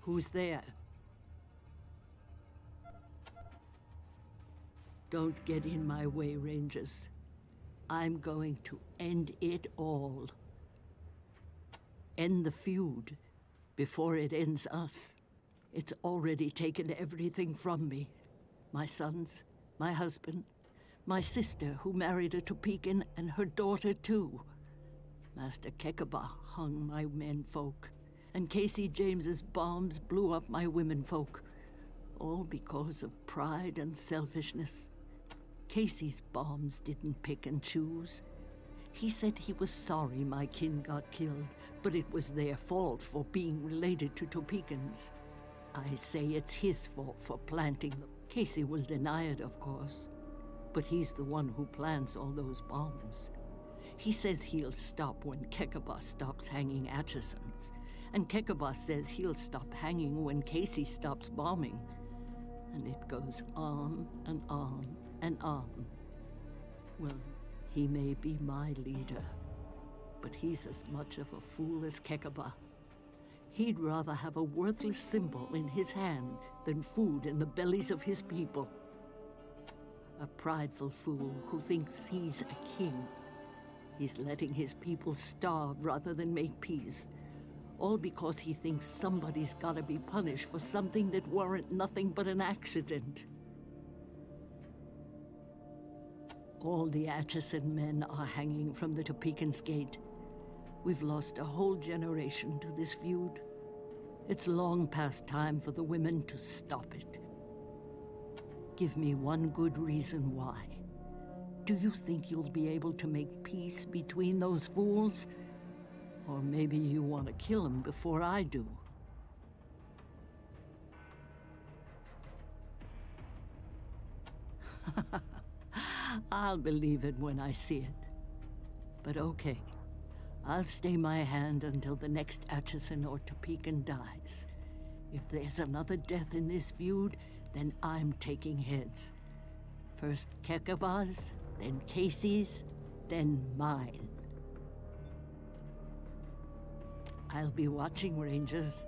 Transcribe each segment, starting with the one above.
Who's there? Don't get in my way, Rangers. I'm going to end it all. End the feud before it ends us. It's already taken everything from me. My sons, my husband, my sister who married a Topeka, and her daughter too. Master Kekaba hung my menfolk, and Casey James's bombs blew up my womenfolk. All because of pride and selfishness. Casey's bombs didn't pick and choose. He said he was sorry my kin got killed, but it was their fault for being related to Topekans. I say it's his fault for planting them. Casey will deny it, of course, but he's the one who plants all those bombs. He says he'll stop when Kekaba stops hanging Atchisons, and Kekaba says he'll stop hanging when Casey stops bombing. And it goes on and on and on. Well, he may be my leader, but he's as much of a fool as Kekaba. He'd rather have a worthless symbol in his hand than food in the bellies of his people. A prideful fool who thinks he's a king. He's letting his people starve rather than make peace. All because he thinks somebody's gotta be punished for something that weren't nothing but an accident. All the Atchison men are hanging from the Topekan's gate. We've lost a whole generation to this feud. It's long past time for the women to stop it. Give me one good reason why. Do you think you'll be able to make peace between those fools? Or maybe you want to kill them before I do. I'll believe it when I see it. But okay, I'll stay my hand until the next Atchison or Topekan dies. If there's another death in this feud, then I'm taking heads. First Kekaba's, then Casey's, then mine. I'll be watching, Rangers.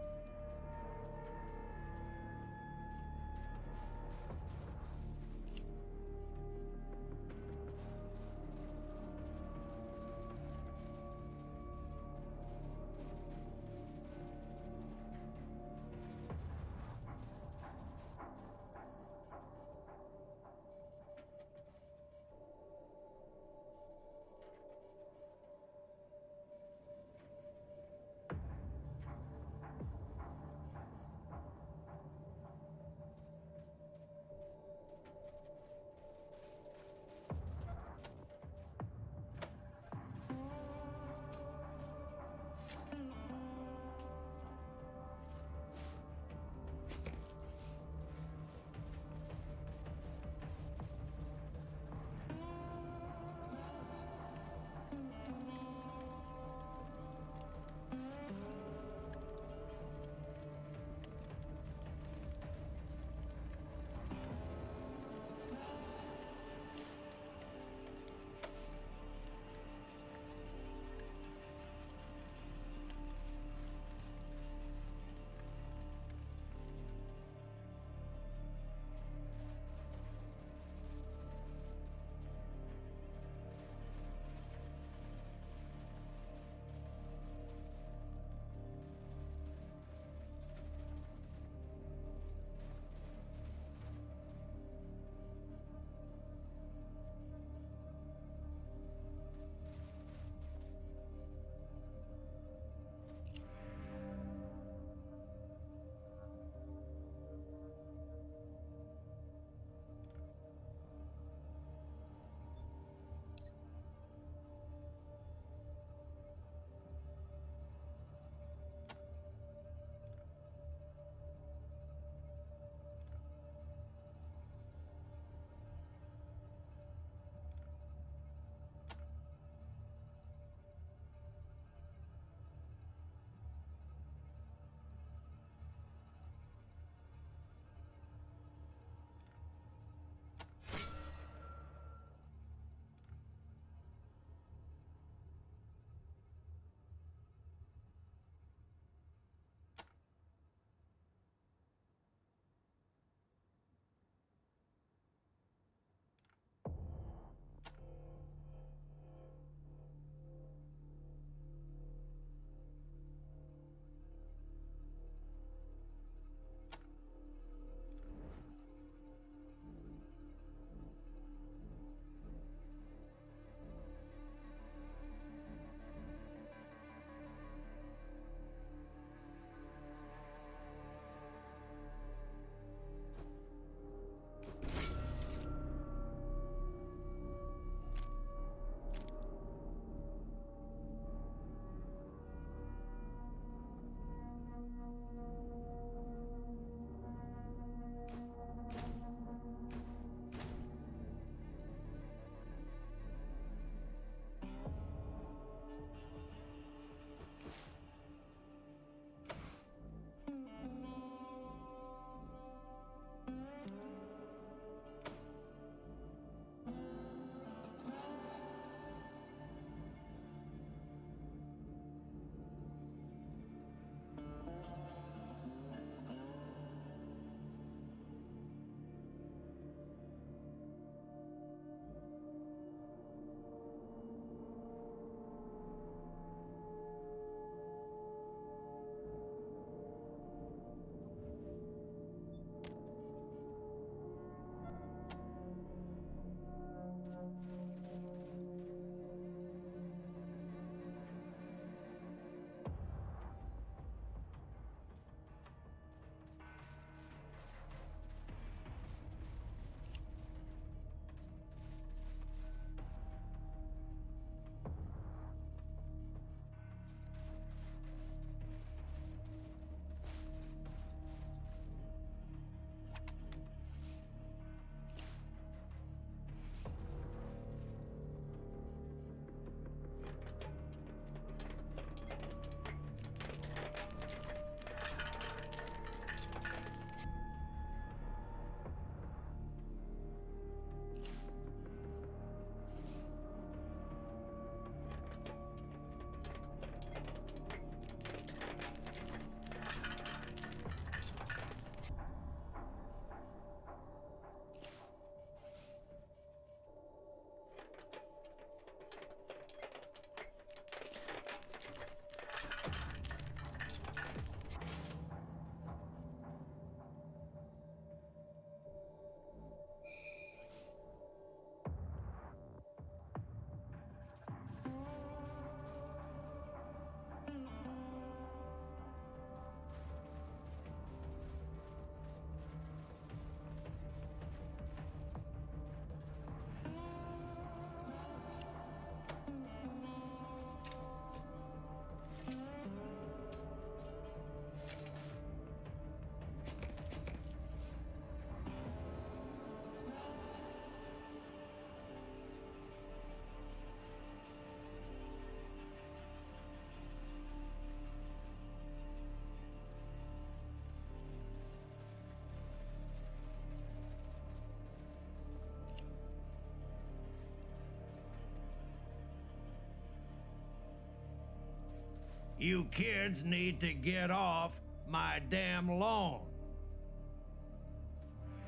You kids need to get off my damn lawn.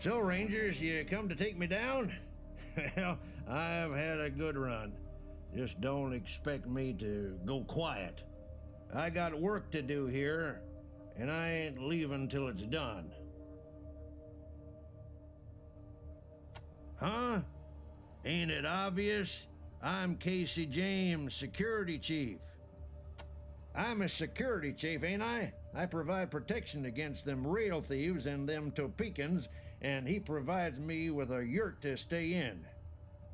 So, Rangers, you come to take me down? Well, I've had a good run. Just don't expect me to go quiet. I got work to do here, and I ain't leaving till it's done. Huh? Ain't it obvious? I'm Casey James, Security Chief. I'm a security chief, ain't I? I provide protection against them rail thieves and them Topekans, and he provides me with a yurt to stay in.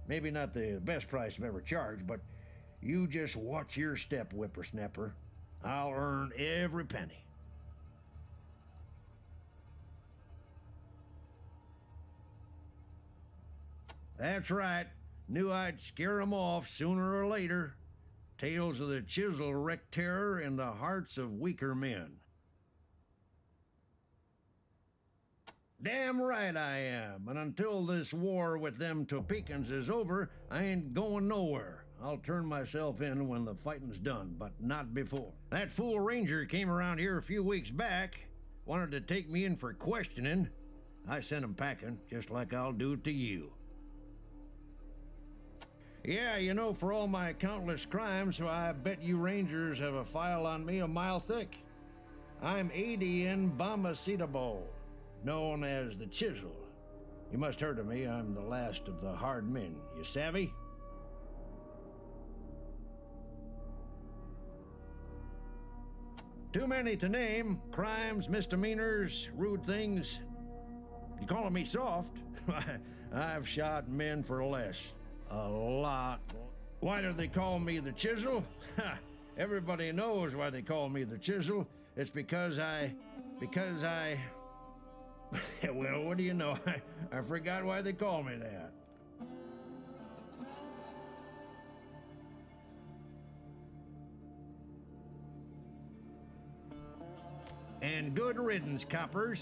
Maybe not the best price I've ever charged, but you just watch your step, whippersnapper. I'll earn every penny. That's right. Knew I'd scare 'em off sooner or later. Tales of the chisel wreak terror in the hearts of weaker men. Damn right I am, and until this war with them Topekans is over, I ain't going nowhere. I'll turn myself in when the fighting's done, but not before. That fool ranger came around here a few weeks back, wanted to take me in for questioning. I sent him packing, just like I'll do to you. Yeah, you know, for all my countless crimes, so I bet you Rangers have a file on me a mile thick. I'm Adian Bombacetable, known as the Chisel. You must heard of me. I'm the last of the hard men. You savvy? Too many to name. Crimes, misdemeanors, rude things. You calling me soft? I've shot men for less. A lot. Why do they call me the Chisel? Everybody knows why they call me the Chisel. It's because I... Well, what do you know? I forgot why they call me that. And good riddance, coppers.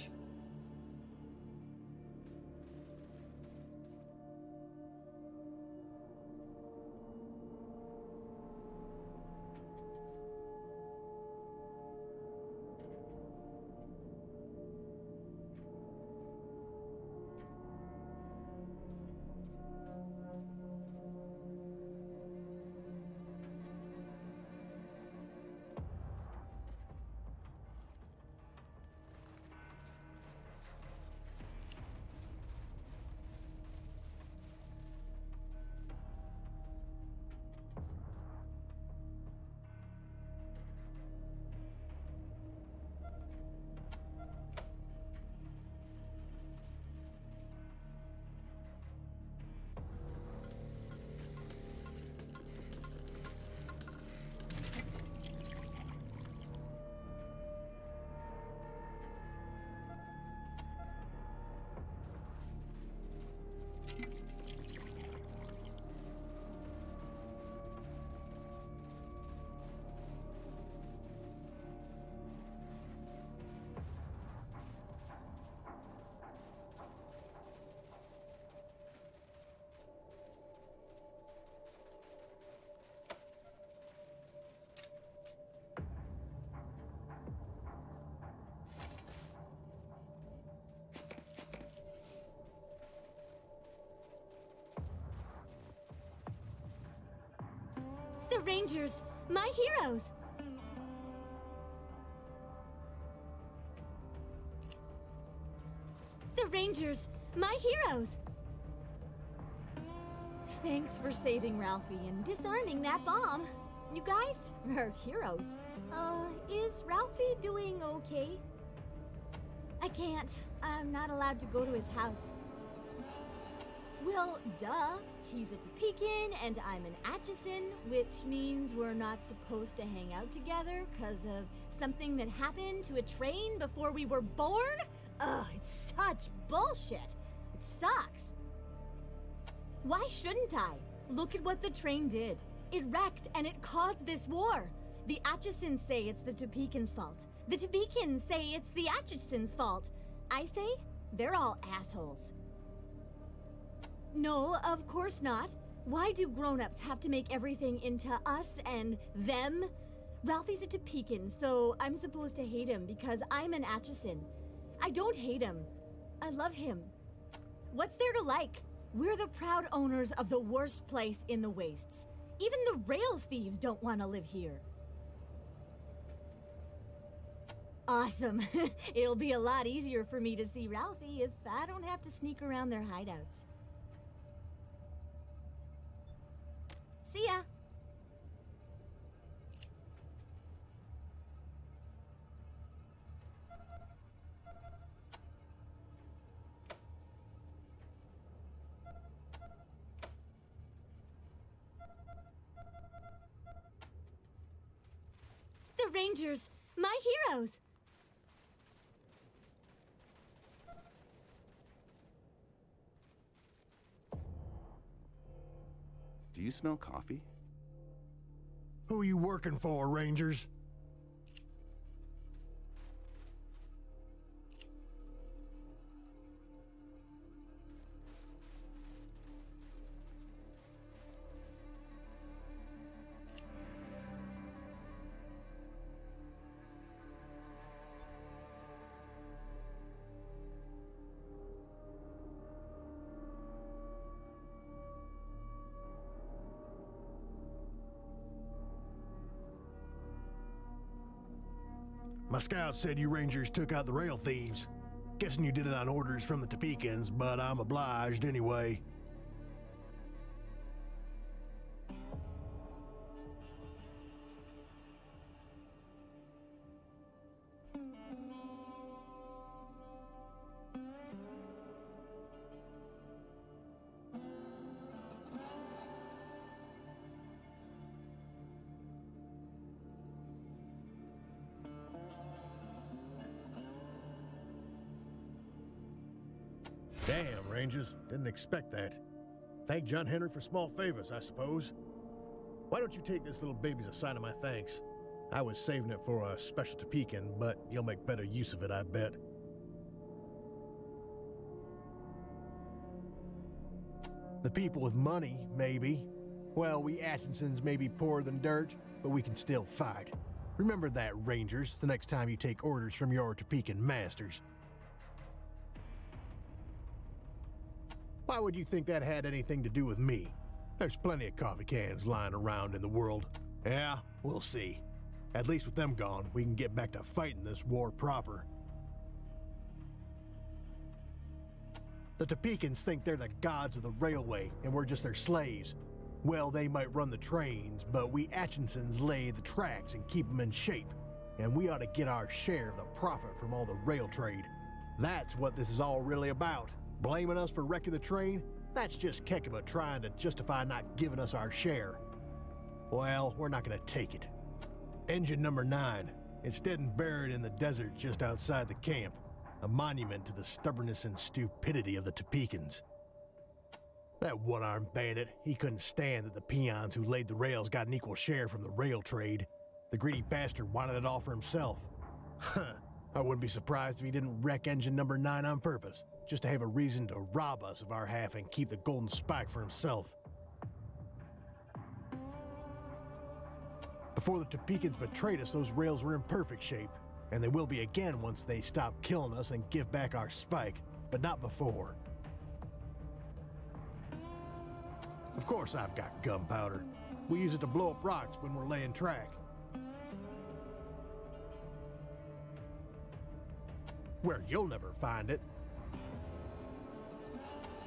The Rangers, my heroes! The Rangers, my heroes! Thanks for saving Ralphie and disarming that bomb. You guys are heroes. Is Ralphie doing okay? I can't. I'm not allowed to go to his house. Well, duh. He's a Topekan and I'm an Atchison, which means we're not supposed to hang out together because of something that happened to a train before we were born? Ugh, it's such bullshit. It sucks. Why shouldn't I? Look at what the train did. It wrecked and it caused this war. The Atchisons say it's the Topekans' fault. The Topekans say it's the Atchisons' fault. I say they're all assholes. No, of course not. Why do grown-ups have to make everything into us and them? Ralphie's a Topeka, so I'm supposed to hate him because I'm an Atchison. I don't hate him. I love him. What's there to like? We're the proud owners of the worst place in the wastes. Even the rail thieves don't want to live here. Awesome. It'll be a lot easier for me to see Ralphie if I don't have to sneak around their hideouts. See ya. The Rangers, my heroes. Do you smell coffee? Who are you working for, Rangers? My scout said you Rangers took out the rail thieves. Guessing you did it on orders from the Topekans, but I'm obliged anyway. Damn, Rangers. Didn't expect that. Thank John Henry for small favors, I suppose. Why don't you take this little baby as a sign of my thanks? I was saving it for a special Topekan, but you'll make better use of it, I bet. The people with money, maybe. Well, we Atchinsons may be poorer than dirt, but we can still fight. Remember that, Rangers, the next time you take orders from your Topekan masters. Why would you think that had anything to do with me? There's plenty of coffee cans lying around in the world. Yeah, we'll see. At least with them gone, we can get back to fighting this war proper. The Topekans think they're the gods of the railway, and we're just their slaves. Well, they might run the trains, but we Atchinsons lay the tracks and keep them in shape. And we ought to get our share of the profit from all the rail trade. That's what this is all really about. Blaming us for wrecking the train? That's just Kekaba trying to justify not giving us our share. Well, we're not going to take it. Engine number 9. It's dead and buried in the desert just outside the camp. A monument to the stubbornness and stupidity of the Topekans. That one-armed bandit, he couldn't stand that the peons who laid the rails got an equal share from the rail trade. The greedy bastard wanted it all for himself. Huh. I wouldn't be surprised if he didn't wreck engine number 9 on purpose, just to have a reason to rob us of our half and keep the golden spike for himself. Before the Topekans betrayed us, those rails were in perfect shape, and they will be again once they stop killing us and give back our spike, but not before. Of course I've got gunpowder. We use it to blow up rocks when we're laying track. Where you'll never find it.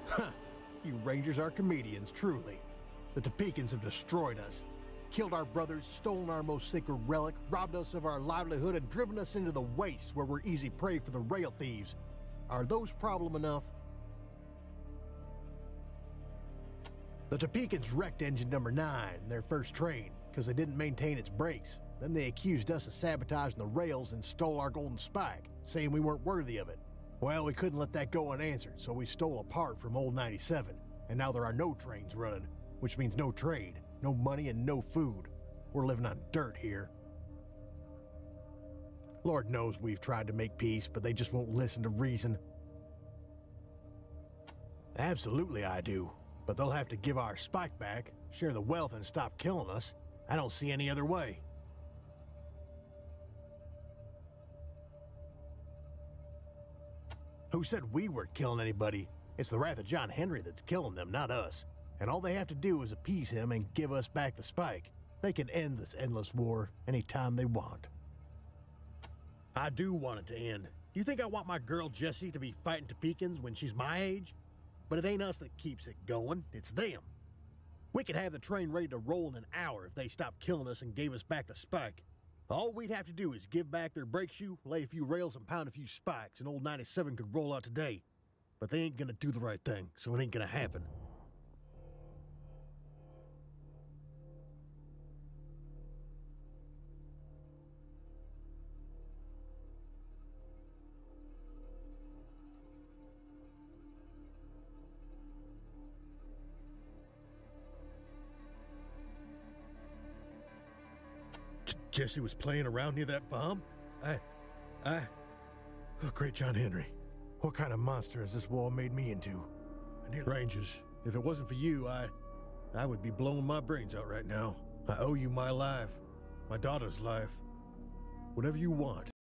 Huh. You Rangers are comedians, truly. The Topekans have destroyed us. Killed our brothers, stolen our most sacred relic, robbed us of our livelihood, and driven us into the wastes where we're easy prey for the rail thieves. Are those problem enough? The Topekans wrecked engine number 9, their first train, because they didn't maintain its brakes. Then they accused us of sabotaging the rails and stole our golden spike, saying we weren't worthy of it. Well, we couldn't let that go unanswered, so we stole a part from old 97, and now there are no trains running, which means no trade, no money, and no food. We're living on dirt here. Lord knows we've tried to make peace, but they just won't listen to reason. Absolutely I do, but they'll have to give our spike back, share the wealth, and stop killing us. I don't see any other way. Who said we were killing anybody? It's the wrath of John Henry that's killing them, not us. And all they have to do is appease him and give us back the spike. They can end this endless war anytime they want. I do want it to end. Do you think I want my girl Jessie to be fighting Topekans when she's my age? But it ain't us that keeps it going, it's them. We could have the train ready to roll in an hour if they stopped killing us and gave us back the spike. All we'd have to do is give back their brake shoe, lay a few rails, and pound a few spikes, and old 97 could roll out today. But they ain't gonna do the right thing, so it ain't gonna happen. Jesse was playing around near that bomb? Oh, great John Henry. What kind of monster has this war made me into? Rangers, if it wasn't for you, I would be blowing my brains out right now. I owe you my life, my daughter's life. Whatever you want,